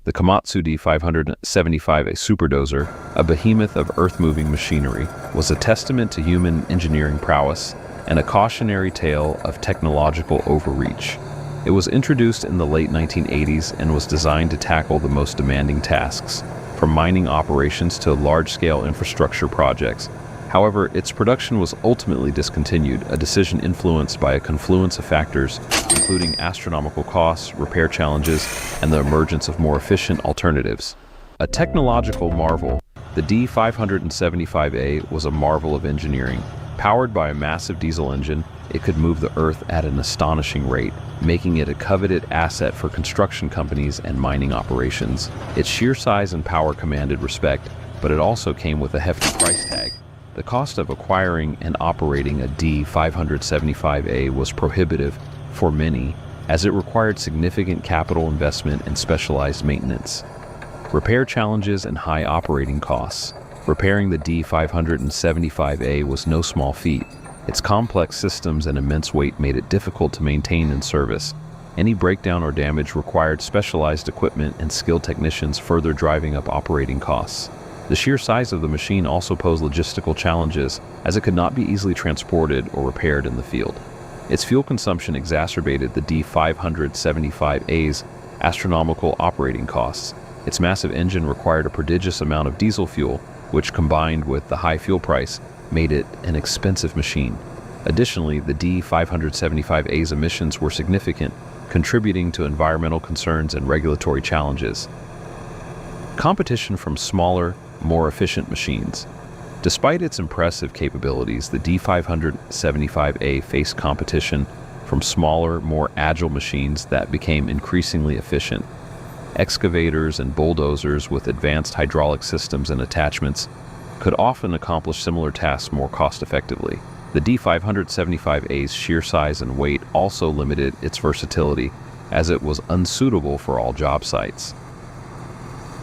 The Komatsu D575A Superdozer, a behemoth of earth-moving machinery, was a testament to human engineering prowess and a cautionary tale of technological overreach. It was introduced in the late 1980s and was designed to tackle the most demanding tasks, from mining operations to large-scale infrastructure projects. However, its production was ultimately discontinued, a decision influenced by a confluence of factors, including astronomical costs, repair challenges, and the emergence of more efficient alternatives. A technological marvel, the D575A was a marvel of engineering. Powered by a massive diesel engine, it could move the Earth at an astonishing rate, making it a coveted asset for construction companies and mining operations. Its sheer size and power commanded respect, but it also came with a hefty price tag. The cost of acquiring and operating a D575A was prohibitive for many, as it required significant capital investment and specialized maintenance. Repair challenges and high operating costs. Repairing the D575A was no small feat. Its complex systems and immense weight made it difficult to maintain and service. Any breakdown or damage required specialized equipment and skilled technicians, further driving up operating costs. The sheer size of the machine also posed logistical challenges, as it could not be easily transported or repaired in the field. Its fuel consumption exacerbated the D575A's astronomical operating costs. Its massive engine required a prodigious amount of diesel fuel, which, combined with the high fuel price, made it an expensive machine. Additionally, the D575A's emissions were significant, contributing to environmental concerns and regulatory challenges. Competition from smaller, more efficient machines. Despite its impressive capabilities, the D575A faced competition from smaller, more agile machines that became increasingly efficient. Excavators and bulldozers with advanced hydraulic systems and attachments could often accomplish similar tasks more cost-effectively. The D575A's sheer size and weight also limited its versatility, as it was unsuitable for all job sites.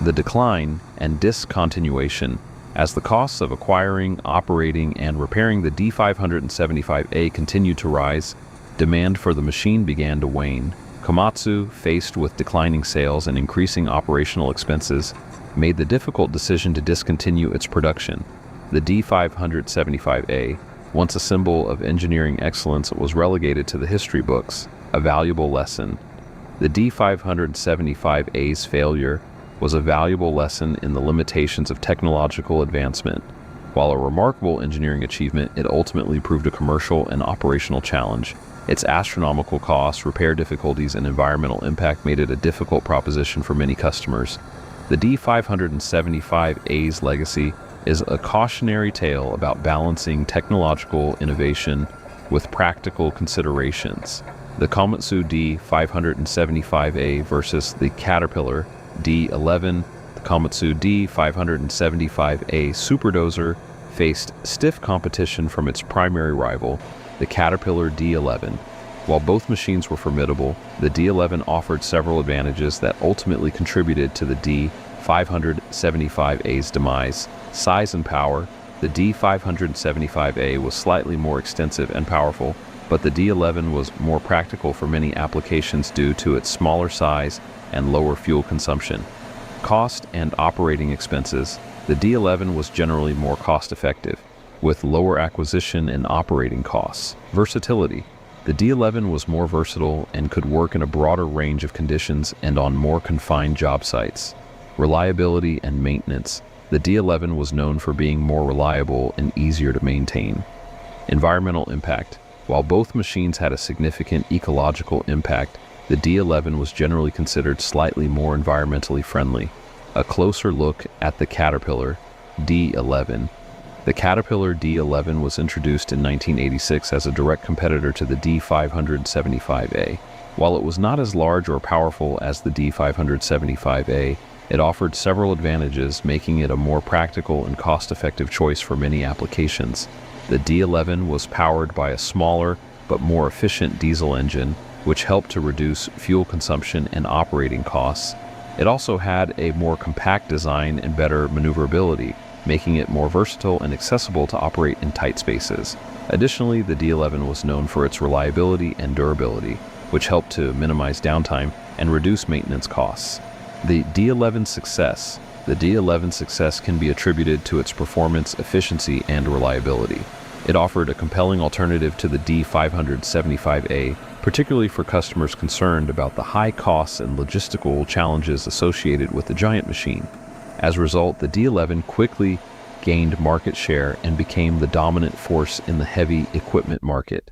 The decline and discontinuation. As the costs of acquiring, operating, and repairing the D575A continued to rise, demand for the machine began to wane. Komatsu, faced with declining sales and increasing operational expenses, made the difficult decision to discontinue its production. The D575A, once a symbol of engineering excellence, was relegated to the history books, a valuable lesson. The D575A's failure was a valuable lesson in the limitations of technological advancement. While a remarkable engineering achievement, it ultimately proved a commercial and operational challenge. Its astronomical costs, repair difficulties, and environmental impact made it a difficult proposition for many customers. The D575A's legacy is a cautionary tale about balancing technological innovation with practical considerations. The Komatsu D575A versus the Caterpillar D11, the Komatsu D575A Superdozer faced stiff competition from its primary rival, the Caterpillar D11. While both machines were formidable, the D11 offered several advantages that ultimately contributed to the D575A's demise. Size and power. The D575A was slightly more extensive and powerful, but the D11 was more practical for many applications due to its smaller size and lower fuel consumption. Cost and operating expenses. The D11 was generally more cost-effective, with lower acquisition and operating costs. Versatility. The D11 was more versatile and could work in a broader range of conditions and on more confined job sites. Reliability and maintenance. The D11 was known for being more reliable and easier to maintain. Environmental impact. While both machines had a significant ecological impact, the D11 was generally considered slightly more environmentally friendly. A closer look at the Caterpillar D11. The Caterpillar D11 was introduced in 1986 as a direct competitor to the D575A. While it was not as large or powerful as the D575A, it offered several advantages, making it a more practical and cost-effective choice for many applications. The D11 was powered by a smaller but more efficient diesel engine, which helped to reduce fuel consumption and operating costs. It also had a more compact design and better maneuverability, making it more versatile and accessible to operate in tight spaces. Additionally, the D11 was known for its reliability and durability, which helped to minimize downtime and reduce maintenance costs. The D11 success. The D11 success can be attributed to its performance, efficiency, and reliability. It offered a compelling alternative to the D575A, particularly for customers concerned about the high costs and logistical challenges associated with the giant machine. As a result, the D11 quickly gained market share and became the dominant force in the heavy equipment market.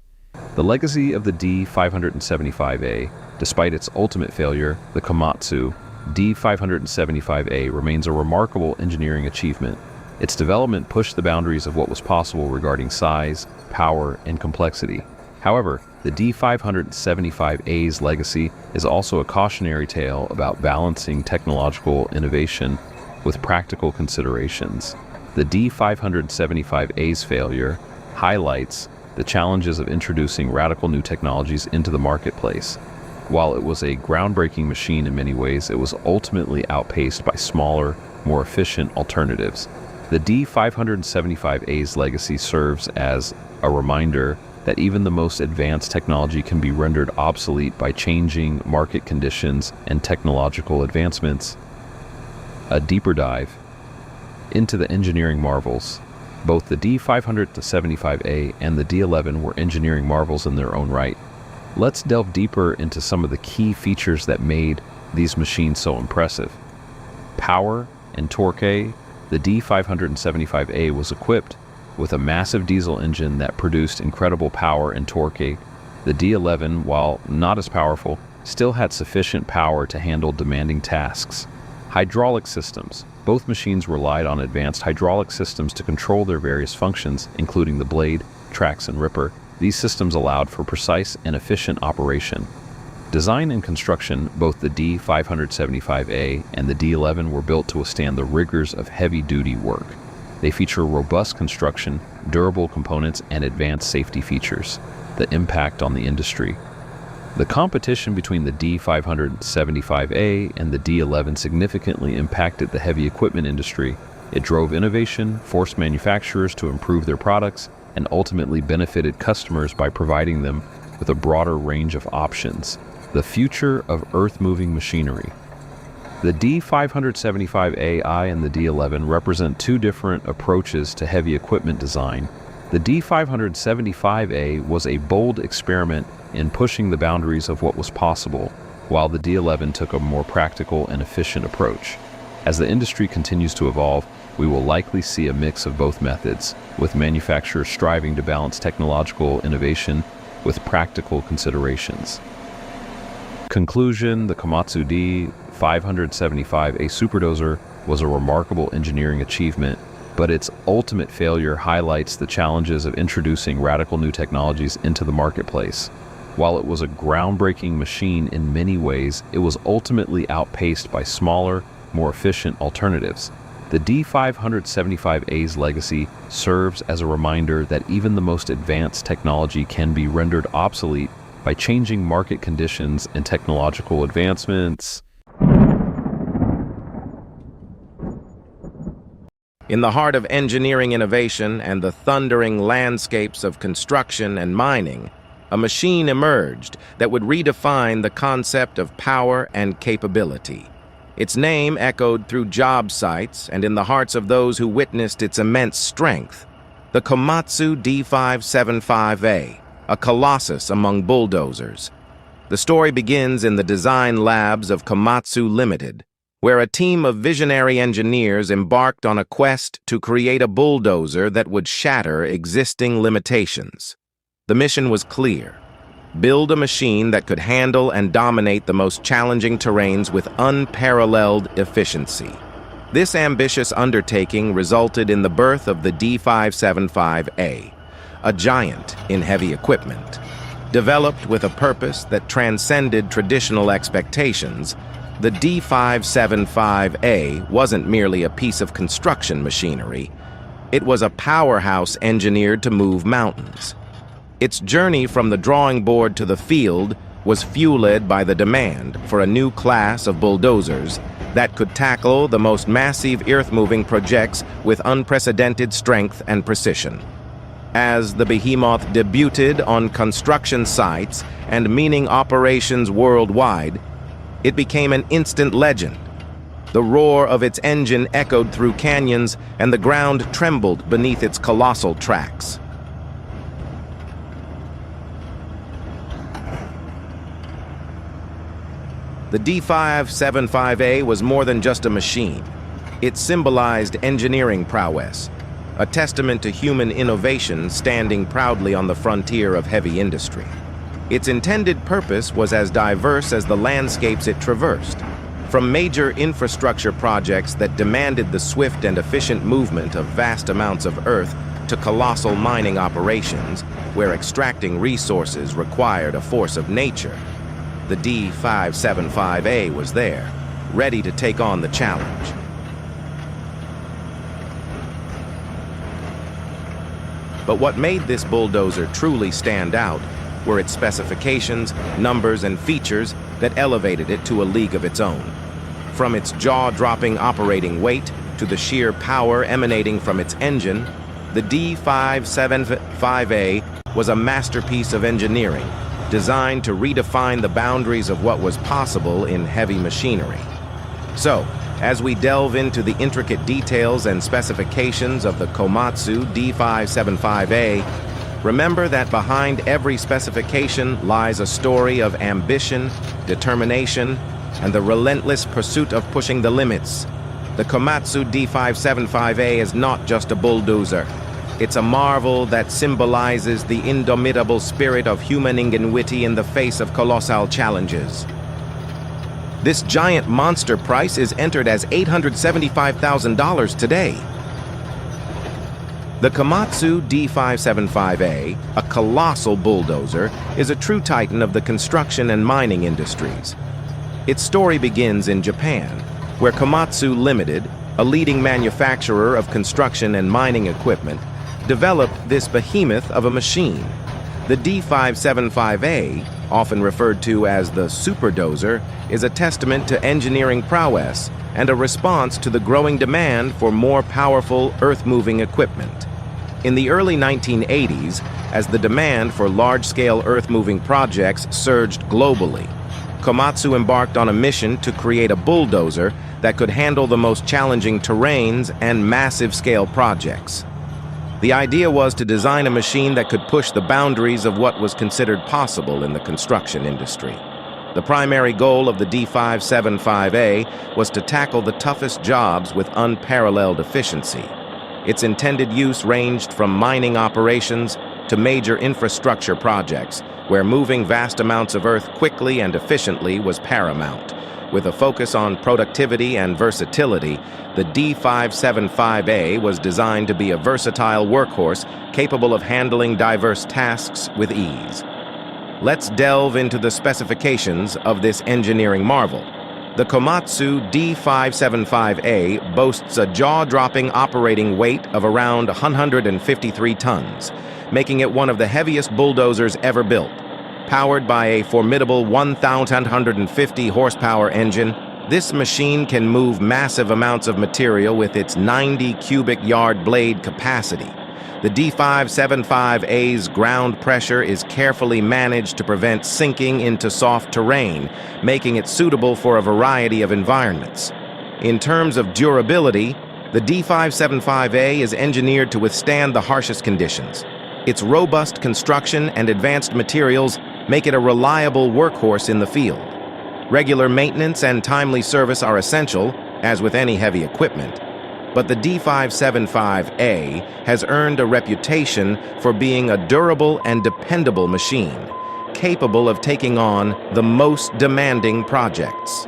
The legacy of the D575A, despite its ultimate failure, the Komatsu D575A remains a remarkable engineering achievement. Its development pushed the boundaries of what was possible regarding size, power, and complexity. However, the D575A's legacy is also a cautionary tale about balancing technological innovation with practical considerations. The D575A's failure highlights the challenges of introducing radical new technologies into the marketplace. While it was a groundbreaking machine in many ways, it was ultimately outpaced by smaller, more efficient alternatives. The D575A's legacy serves as a reminder that even the most advanced technology can be rendered obsolete by changing market conditions and technological advancements. A deeper dive into the engineering marvels. Both the D575A and the D11 were engineering marvels in their own right. Let's delve deeper into some of the key features that made these machines so impressive. Power and torque. The D575A was equipped with a massive diesel engine that produced incredible power and torque. The D11, while not as powerful, still had sufficient power to handle demanding tasks. Hydraulic systems. Both machines relied on advanced hydraulic systems to control their various functions, including the blade, tracks, and ripper. These systems allowed for precise and efficient operation. Design and construction. Both the D575A and the D11 were built to withstand the rigors of heavy-duty work. They feature robust construction, durable components, and advanced safety features. The impact on the industry. The competition between the D575A and the D11 significantly impacted the heavy equipment industry. It drove innovation, forced manufacturers to improve their products, and ultimately benefited customers by providing them with a broader range of options. The future of earth-moving machinery. The D575AI and the D11 represent two different approaches to heavy equipment design. The D575A was a bold experiment in pushing the boundaries of what was possible, while the D11 took a more practical and efficient approach. As the industry continues to evolve, we will likely see a mix of both methods, with manufacturers striving to balance technological innovation with practical considerations. Conclusion. The Komatsu D575A Superdozer was a remarkable engineering achievement, but its ultimate failure highlights the challenges of introducing radical new technologies into the marketplace. While it was a groundbreaking machine in many ways, it was ultimately outpaced by smaller, more efficient alternatives. The D575A's legacy serves as a reminder that even the most advanced technology can be rendered obsolete by changing market conditions and technological advancements. In the heart of engineering innovation and the thundering landscapes of construction and mining, a machine emerged that would redefine the concept of power and capability. Its name echoed through job sites and in the hearts of those who witnessed its immense strength. The Komatsu D575A, a colossus among bulldozers. The story begins in the design labs of Komatsu Limited, where a team of visionary engineers embarked on a quest to create a bulldozer that would shatter existing limitations. The mission was clear: build a machine that could handle and dominate the most challenging terrains with unparalleled efficiency. This ambitious undertaking resulted in the birth of the D575A, a giant in heavy equipment. Developed with a purpose that transcended traditional expectations, the D575A wasn't merely a piece of construction machinery. It was a powerhouse engineered to move mountains. Its journey from the drawing board to the field was fueled by the demand for a new class of bulldozers that could tackle the most massive earth-moving projects with unprecedented strength and precision. As the behemoth debuted on construction sites and mining operations worldwide, it became an instant legend, The roar of its engine echoed through canyons, and the ground trembled beneath its colossal tracks. The D575A was more than just a machine. It symbolized engineering prowess, a testament to human innovation standing proudly on the frontier of heavy industry. Its intended purpose was as diverse as the landscapes it traversed. From major infrastructure projects that demanded the swift and efficient movement of vast amounts of earth to colossal mining operations where extracting resources required a force of nature, the D575A was there, ready to take on the challenge. But what made this bulldozer truly stand out were its specifications, numbers, and features that elevated it to a league of its own. From its jaw-dropping operating weight to the sheer power emanating from its engine, the D575A was a masterpiece of engineering, designed to redefine the boundaries of what was possible in heavy machinery. So, as we delve into the intricate details and specifications of the Komatsu D575A, remember that behind every specification lies a story of ambition, determination, and the relentless pursuit of pushing the limits. The Komatsu D575A is not just a bulldozer. It's a marvel that symbolizes the indomitable spirit of human ingenuity in the face of colossal challenges. This giant monster price is entered as $875,000 today. The Komatsu D575A, a colossal bulldozer, is a true titan of the construction and mining industries. Its story begins in Japan, where Komatsu Limited, a leading manufacturer of construction and mining equipment, developed this behemoth of a machine. The D575A, often referred to as the Superdozer, is a testament to engineering prowess and a response to the growing demand for more powerful earth-moving equipment. In the early 1980s, as the demand for large-scale earth-moving projects surged globally, Komatsu embarked on a mission to create a bulldozer that could handle the most challenging terrains and massive-scale projects. The idea was to design a machine that could push the boundaries of what was considered possible in the construction industry. The primary goal of the D575A was to tackle the toughest jobs with unparalleled efficiency. Its intended use ranged from mining operations to major infrastructure projects, where moving vast amounts of earth quickly and efficiently was paramount. With a focus on productivity and versatility, the D575A was designed to be a versatile workhorse capable of handling diverse tasks with ease. Let's delve into the specifications of this engineering marvel. The Komatsu D575A boasts a jaw-dropping operating weight of around 153 tons, making it one of the heaviest bulldozers ever built. Powered by a formidable 1,150 horsepower engine, this machine can move massive amounts of material with its 90 cubic yard blade capacity. The D575A's ground pressure is carefully managed to prevent sinking into soft terrain, making it suitable for a variety of environments. In terms of durability, the D575A is engineered to withstand the harshest conditions. Its robust construction and advanced materials make it a reliable workhorse in the field. Regular maintenance and timely service are essential, as with any heavy equipment. But the D575A has earned a reputation for being a durable and dependable machine, capable of taking on the most demanding projects.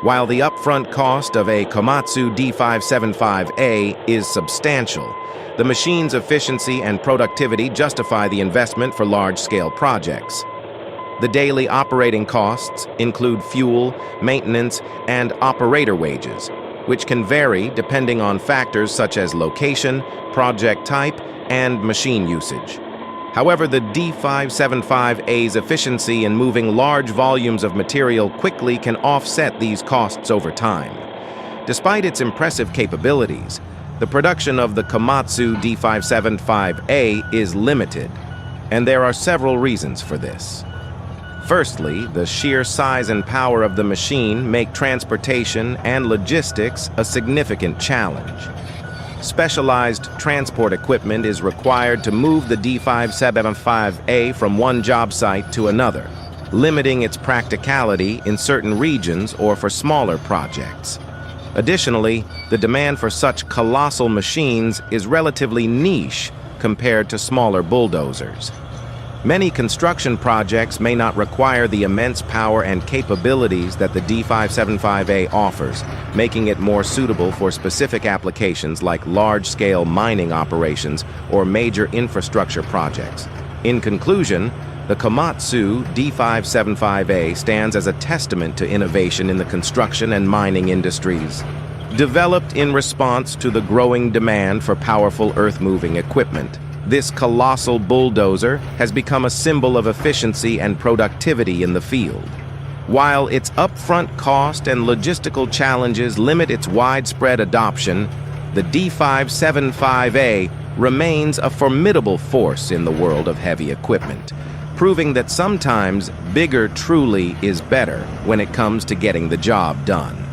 While the upfront cost of a Komatsu D575A is substantial, the machine's efficiency and productivity justify the investment for large-scale projects. The daily operating costs include fuel, maintenance, and operator wages, which can vary depending on factors such as location, project type, and machine usage. However, the D575A's efficiency in moving large volumes of material quickly can offset these costs over time. Despite its impressive capabilities, the production of the Komatsu D575A is limited, and there are several reasons for this. Firstly, the sheer size and power of the machine make transportation and logistics a significant challenge. Specialized transport equipment is required to move the D575A from one job site to another, limiting its practicality in certain regions or for smaller projects. Additionally, the demand for such colossal machines is relatively niche compared to smaller bulldozers. Many construction projects may not require the immense power and capabilities that the D575A offers, making it more suitable for specific applications like large-scale mining operations or major infrastructure projects. In conclusion, the Komatsu D575A stands as a testament to innovation in the construction and mining industries. Developed in response to the growing demand for powerful earth-moving equipment, this colossal bulldozer has become a symbol of efficiency and productivity in the field. While its upfront cost and logistical challenges limit its widespread adoption, the D575A remains a formidable force in the world of heavy equipment, proving that sometimes bigger truly is better when it comes to getting the job done.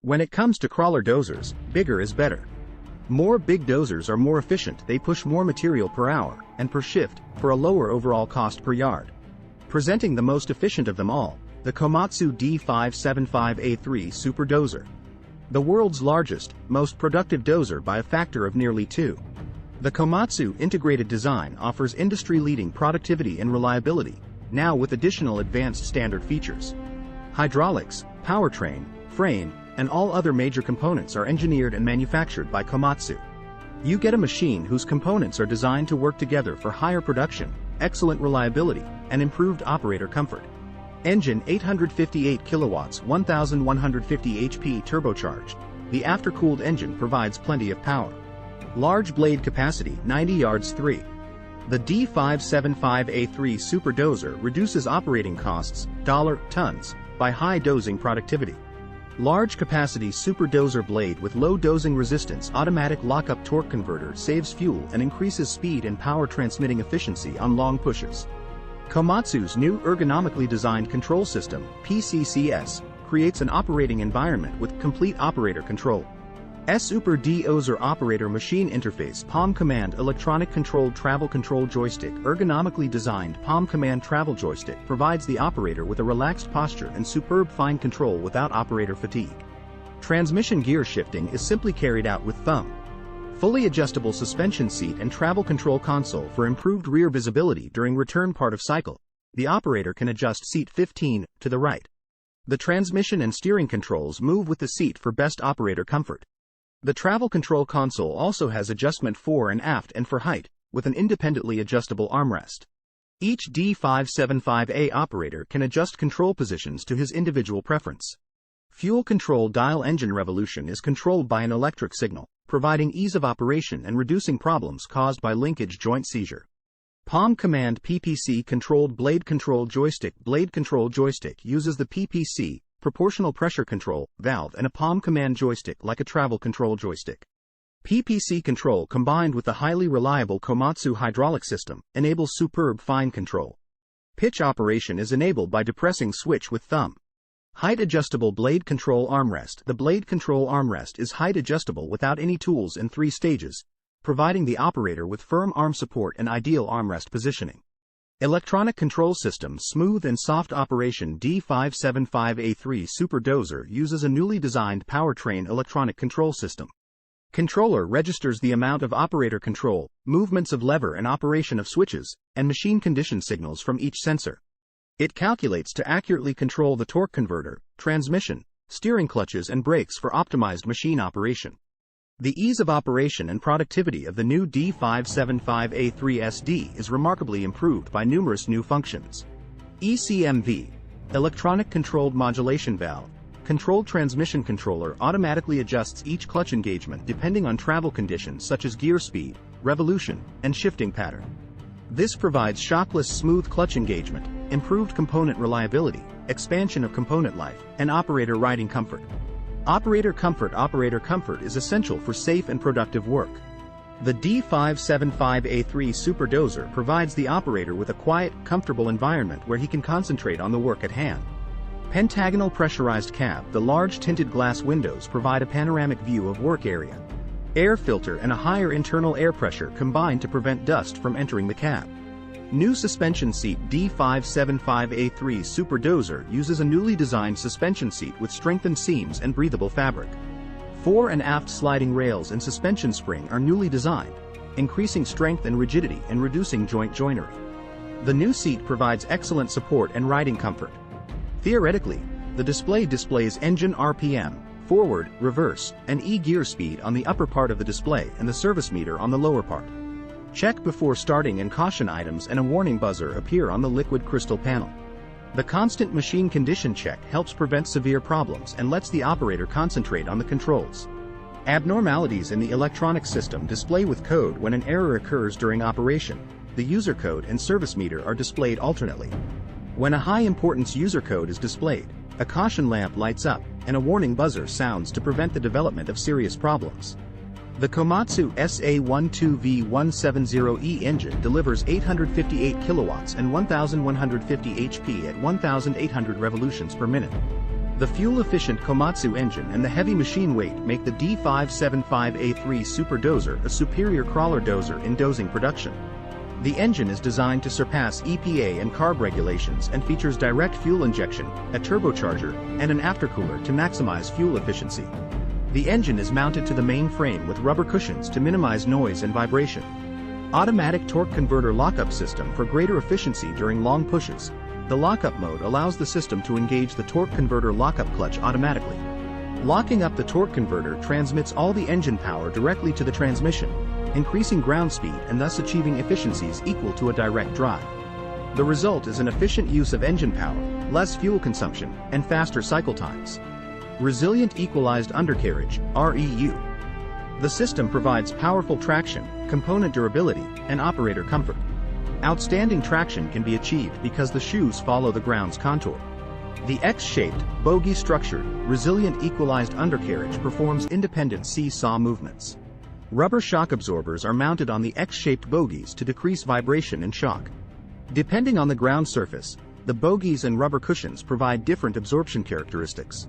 When it comes to crawler dozers, bigger is better. More big dozers are more efficient, they push more material per hour and per shift for a lower overall cost per yard. Presenting the most efficient of them all, the Komatsu D575A Superdozer. The world's largest, most productive dozer by a factor of nearly 2. The Komatsu integrated design offers industry-leading productivity and reliability, now with additional advanced standard features. Hydraulics, powertrain, frame, and all other major components are engineered and manufactured by Komatsu. You get a machine whose components are designed to work together for higher production, excellent reliability, and improved operator comfort. Engine 858 kilowatts, 1150 HP turbocharged. The aftercooled engine provides plenty of power. Large blade capacity, 90 yards 3. The D575A Superdozer reduces operating costs, tons, by high dozing productivity. Large capacity superdozer blade with low dozing resistance automatic lockup torque converter saves fuel and increases speed and power transmitting efficiency on long pushes. Komatsu's new ergonomically designed control system, PCCS, creates an operating environment with complete operator control. Superdozer operator machine interface Palm Command electronic controlled travel control joystick. Ergonomically designed Palm Command travel joystick provides the operator with a relaxed posture and superb fine control without operator fatigue. Transmission gear shifting is simply carried out with thumb. Fully adjustable suspension seat and travel control console for improved rear visibility during return part of cycle. The operator can adjust seat 15 to the right. The transmission and steering controls move with the seat for best operator comfort. The travel control console also has adjustment fore and aft and for height, with an independently adjustable armrest. Each D575A operator can adjust control positions to his individual preference. Fuel control dial engine revolution is controlled by an electric signal, providing ease of operation and reducing problems caused by linkage joint seizure. Palm Command PPC controlled blade control joystick. Blade control joystick uses the PPC proportional pressure control valve and a Palm Command joystick like a travel control joystick. PPC control combined with the highly reliable Komatsu hydraulic system enables superb fine control. Pitch operation is enabled by depressing switch with thumb. Height adjustable blade control armrest. The blade control armrest is height adjustable without any tools in 3 stages, providing the operator with firm arm support and ideal armrest positioning. Electronic control system smooth and soft operation. D575A Superdozer uses a newly designed powertrain electronic control system. Controller registers the amount of operator control, movements of lever and operation of switches, and machine condition signals from each sensor. It calculates to accurately control the torque converter, transmission, steering clutches and brakes for optimized machine operation. The ease of operation and productivity of the new D575A3SD is remarkably improved by numerous new functions. ECMV, Electronic Controlled Modulation Valve, Controlled Transmission Controller automatically adjusts each clutch engagement depending on travel conditions such as gear speed, revolution, and shifting pattern. This provides shockless smooth clutch engagement, improved component reliability, expansion of component life, and operator riding comfort. Operator comfort is essential for safe and productive work. The D575A3 Superdozer provides the operator with a quiet, comfortable environment where he can concentrate on the work at hand. Pentagonal pressurized cab. The large tinted glass windows provide a panoramic view of work area. Air filter and a higher internal air pressure combine to prevent dust from entering the cab. New suspension seat. D575A3 Superdozer uses a newly designed suspension seat with strengthened seams and breathable fabric. Fore and aft sliding rails and suspension spring are newly designed, increasing strength and rigidity and reducing joint joinery. The new seat provides excellent support and riding comfort. Theoretically, the display displays engine RPM, forward, reverse, and E-gear speed on the upper part of the display and the service meter on the lower part. Check before starting and caution items and a warning buzzer appear on the liquid crystal panel. The constant machine condition check helps prevent severe problems and lets the operator concentrate on the controls. Abnormalities in the electronic system display with code when an error occurs during operation. The user code and service meter are displayed alternately. When a high-importance user code is displayed, a caution lamp lights up, and a warning buzzer sounds to prevent the development of serious problems. The Komatsu SA12V170E engine delivers 858 kilowatts and 1,150 HP at 1,800 revolutions per minute. The fuel-efficient Komatsu engine and the heavy machine weight make the D575A3 Superdozer a superior crawler dozer in dozing production. The engine is designed to surpass EPA and CARB regulations and features direct fuel injection, a turbocharger, and an aftercooler to maximize fuel efficiency. The engine is mounted to the main frame with rubber cushions to minimize noise and vibration. Automatic torque converter lockup system for greater efficiency during long pushes. The lockup mode allows the system to engage the torque converter lockup clutch automatically. Locking up the torque converter transmits all the engine power directly to the transmission, increasing ground speed and thus achieving efficiencies equal to a direct drive. The result is an efficient use of engine power, less fuel consumption, and faster cycle times. Resilient Equalized Undercarriage, REU. The system provides powerful traction, component durability, and operator comfort. Outstanding traction can be achieved because the shoes follow the ground's contour. The X-shaped, bogie-structured, resilient equalized undercarriage performs independent seesaw movements. Rubber shock absorbers are mounted on the X-shaped bogies to decrease vibration and shock. Depending on the ground surface, the bogies and rubber cushions provide different absorption characteristics.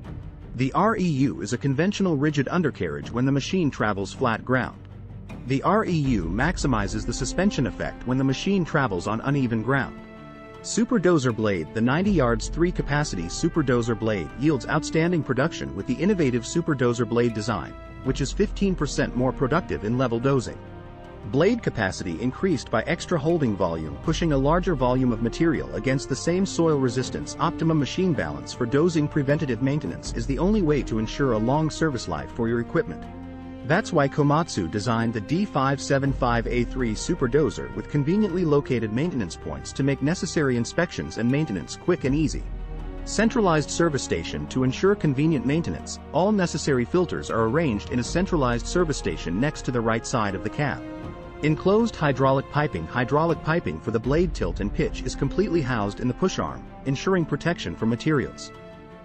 The REU is a conventional rigid undercarriage when the machine travels flat ground. The REU maximizes the suspension effect when the machine travels on uneven ground. Superdozer blade. The 90 yards 3-capacity Superdozer blade yields outstanding production with the innovative Superdozer blade design, which is 15% more productive in level dozing. Blade capacity increased by extra holding volume, pushing a larger volume of material against the same soil resistance. Optimum machine balance for dozing. Preventative maintenance is the only way to ensure a long service life for your equipment. That's why Komatsu designed the D575A3 Superdozer with conveniently located maintenance points to make necessary inspections and maintenance quick and easy. Centralized service station to ensure convenient maintenance. All necessary filters are arranged in a centralized service station next to the right side of the cab. Enclosed hydraulic piping. Hydraulic piping for the blade tilt and pitch is completely housed in the push arm, ensuring protection from materials.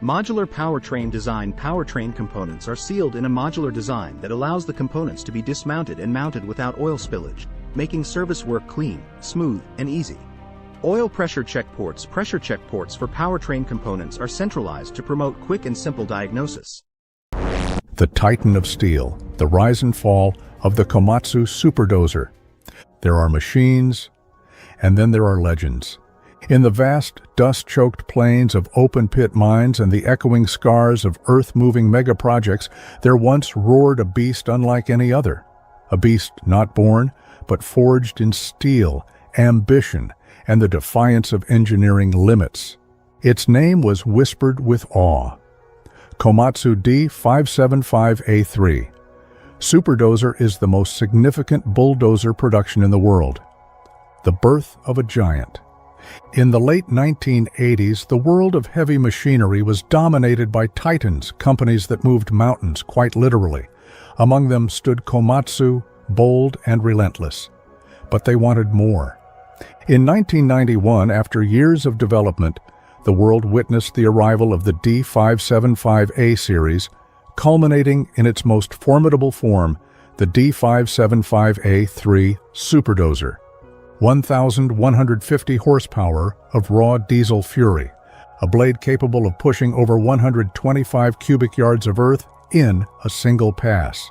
Modular powertrain design. Powertrain components are sealed in a modular design that allows the components to be dismounted and mounted without oil spillage, making service work clean, smooth, and easy. Oil pressure check ports. Pressure check ports for powertrain components are centralized to promote quick and simple diagnosis. The Titan of Steel, the rise and fall of the Komatsu Superdozer. There are machines, and then there are legends. In the vast, dust-choked plains of open-pit mines and the echoing scars of earth-moving mega-projects, there once roared a beast unlike any other. A beast not born, but forged in steel, ambition, and the defiance of engineering limits. Its name was whispered with awe. Komatsu D575A Superdozer is the most significant bulldozer production in the world. The birth of a giant. In the late 1980s, the world of heavy machinery was dominated by titans, companies that moved mountains, quite literally. Among them stood Komatsu, bold and relentless. But they wanted more. In 1991, after years of development, the world witnessed the arrival of the D575A series, culminating in its most formidable form, the D575A Superdozer. 1,150 horsepower of raw diesel fury, a blade capable of pushing over 125 cubic yards of earth in a single pass.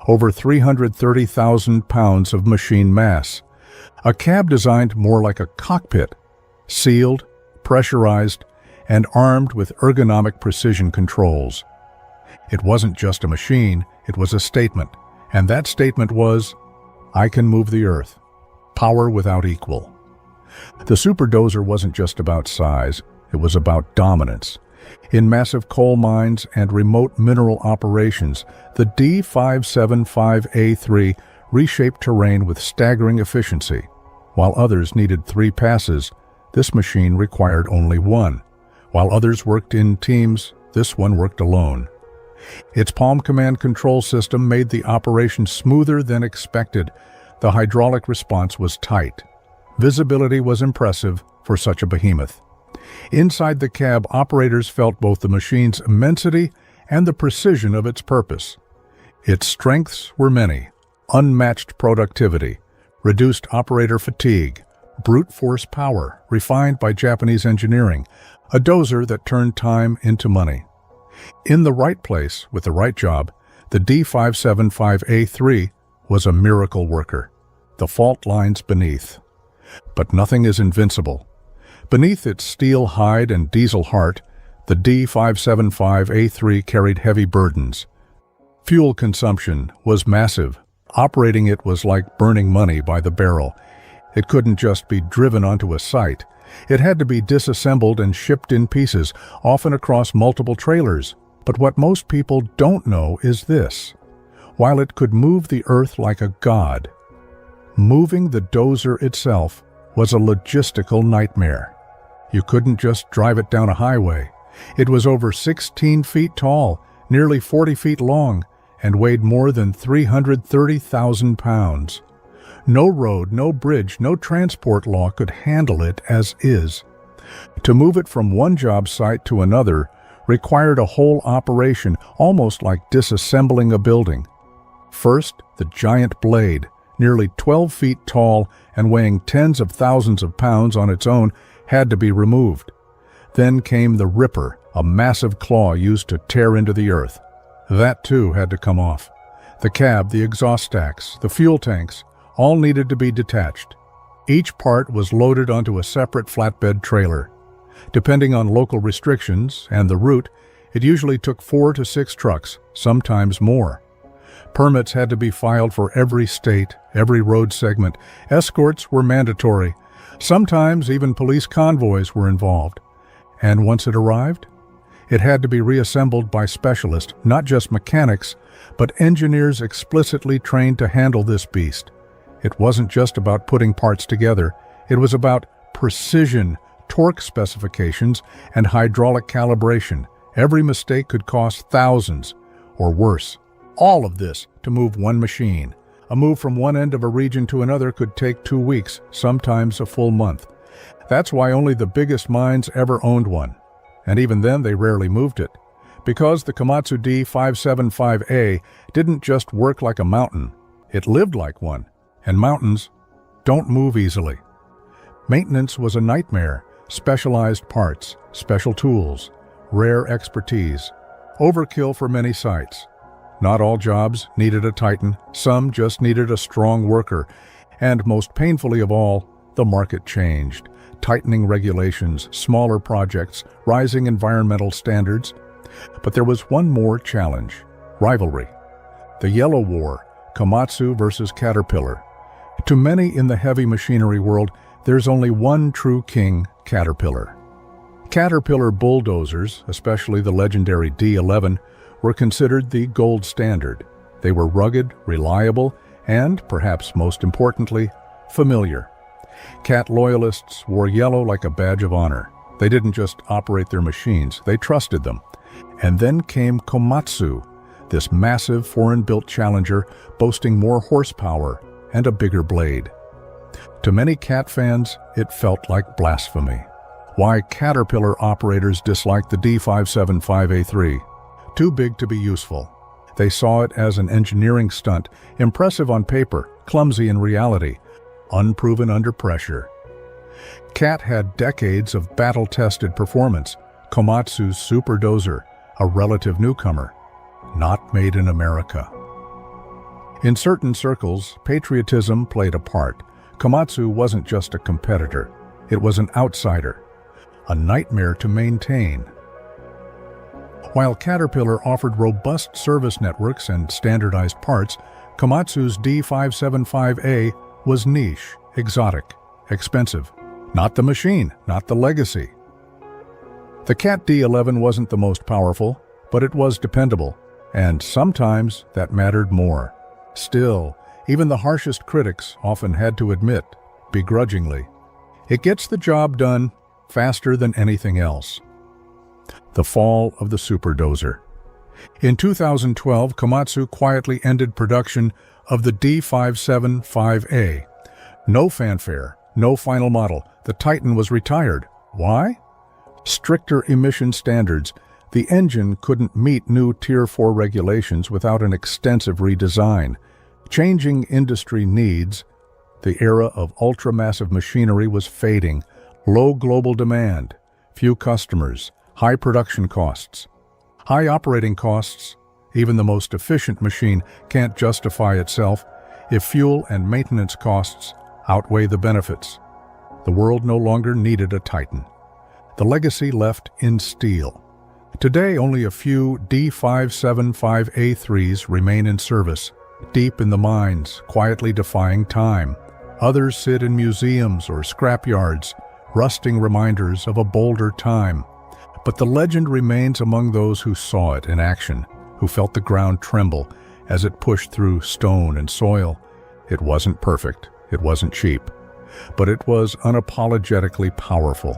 Over 330,000 pounds of machine mass. A cab designed more like a cockpit, sealed, pressurized, and armed with ergonomic precision controls. It wasn't just a machine, it was a statement, and that statement was, "I can move the earth. Power without equal." The Superdozer wasn't just about size, it was about dominance. In massive coal mines and remote mineral operations, the D575A reshaped terrain with staggering efficiency. While others needed 3 passes, this machine required only 1. While others worked in teams, this one worked alone. Its Palm Command control system made the operation smoother than expected. The hydraulic response was tight. Visibility was impressive for such a behemoth. Inside the cab, operators felt both the machine's immensity and the precision of its purpose. Its strengths were many: unmatched productivity, reduced operator fatigue, brute force power, refined by Japanese engineering, a dozer that turned time into money. In the right place, with the right job, the D575A was a miracle worker. The fault lines beneath. But nothing is invincible. Beneath its steel hide and diesel heart, the D575A carried heavy burdens. Fuel consumption was massive. Operating it was like burning money by the barrel. It couldn't just be driven onto a site. It had to be disassembled and shipped in pieces, often across multiple trailers. But what most people don't know is this. While it could move the earth like a god, moving the dozer itself was a logistical nightmare. You couldn't just drive it down a highway. It was over 16 feet tall, nearly 40 feet long, and weighed more than 330,000 pounds. No road, no bridge, no transport law could handle it as is. To move it from one job site to another required a whole operation, almost like disassembling a building. First, the giant blade, nearly 12 feet tall and weighing tens of thousands of pounds on its own, had to be removed. Then came the ripper, a massive claw used to tear into the earth. That too had to come off. The cab, the exhaust stacks, the fuel tanks, all needed to be detached. Each part was loaded onto a separate flatbed trailer. Depending on local restrictions and the route, it usually took 4 to 6 trucks, sometimes more. Permits had to be filed for every state, every road segment. Escorts were mandatory. Sometimes even police convoys were involved. And once it arrived, it had to be reassembled by specialists, not just mechanics, but engineers explicitly trained to handle this beast. It wasn't just about putting parts together. It was about precision, torque specifications, and hydraulic calibration. Every mistake could cost thousands, or worse. All of this to move one machine. A move from one end of a region to another could take 2 weeks, sometimes a full month. That's why only the biggest mines ever owned one. And even then, they rarely moved it. Because the Komatsu D575A didn't just work like a mountain, it lived like one. And mountains don't move easily. Maintenance was a nightmare. Specialized parts, special tools, rare expertise. Overkill for many sites. Not all jobs needed a titan, some just needed a strong worker. And most painfully of all, the market changed. tightening regulations, smaller projects, rising environmental standards. But there was one more challenge: rivalry. The Yellow War, Komatsu versus Caterpillar. To many in the heavy machinery world, there's only one true king: Caterpillar. Caterpillar bulldozers, especially the legendary D11, were considered the gold standard. They were rugged, reliable, and, perhaps most importantly, familiar. Cat loyalists wore yellow like a badge of honor. They didn't just operate their machines, they trusted them. And then came Komatsu, this massive foreign-built challenger boasting more horsepower and a bigger blade. To many Cat fans, it felt like blasphemy. Why Caterpillar operators disliked the D575A3? Too big to be useful. They saw it as an engineering stunt, impressive on paper, clumsy in reality, unproven under pressure. Cat had decades of battle-tested performance. Komatsu's Superdozer, a relative newcomer, not made in America. In certain circles, patriotism played a part. Komatsu wasn't just a competitor, it was an outsider, a nightmare to maintain. While Caterpillar offered robust service networks and standardized parts, Komatsu's D575A was niche, exotic, expensive. Not the machine, not the legacy. The Cat D11 wasn't the most powerful, but it was dependable, and sometimes that mattered more. Still, even the harshest critics often had to admit, begrudgingly, it gets the job done faster than anything else. The fall of the Superdozer. In 2012, Komatsu quietly ended production of the D575A. No fanfare, no final model. The Titan was retired. Why? Stricter emission standards. The engine couldn't meet new Tier 4 regulations without an extensive redesign. Changing industry needs, the era of ultra-massive machinery was fading. Low global demand, few customers, high production costs. High operating costs, even the most efficient machine can't justify itself if fuel and maintenance costs outweigh the benefits. The world no longer needed a Titan. The legacy left in steel. Today, only a few D575A3s remain in service, deep in the mines, quietly defying time. Others sit in museums or scrapyards, rusting reminders of a bolder time. But the legend remains among those who saw it in action, who felt the ground tremble as it pushed through stone and soil. It wasn't perfect, it wasn't cheap, but it was unapologetically powerful.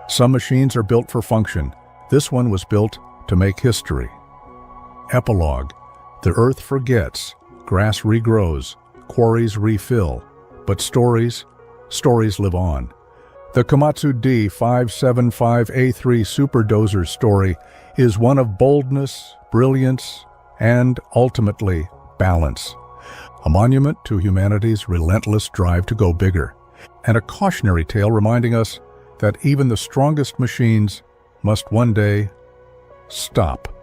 Some machines are built for function. This one was built to make history. Epilogue. The earth forgets, grass regrows, quarries refill, but stories live on. The Komatsu D575A3 Superdozer story is one of boldness, brilliance, and, ultimately, balance. A monument to humanity's relentless drive to go bigger, and a cautionary tale reminding us that even the strongest machines must one day stop.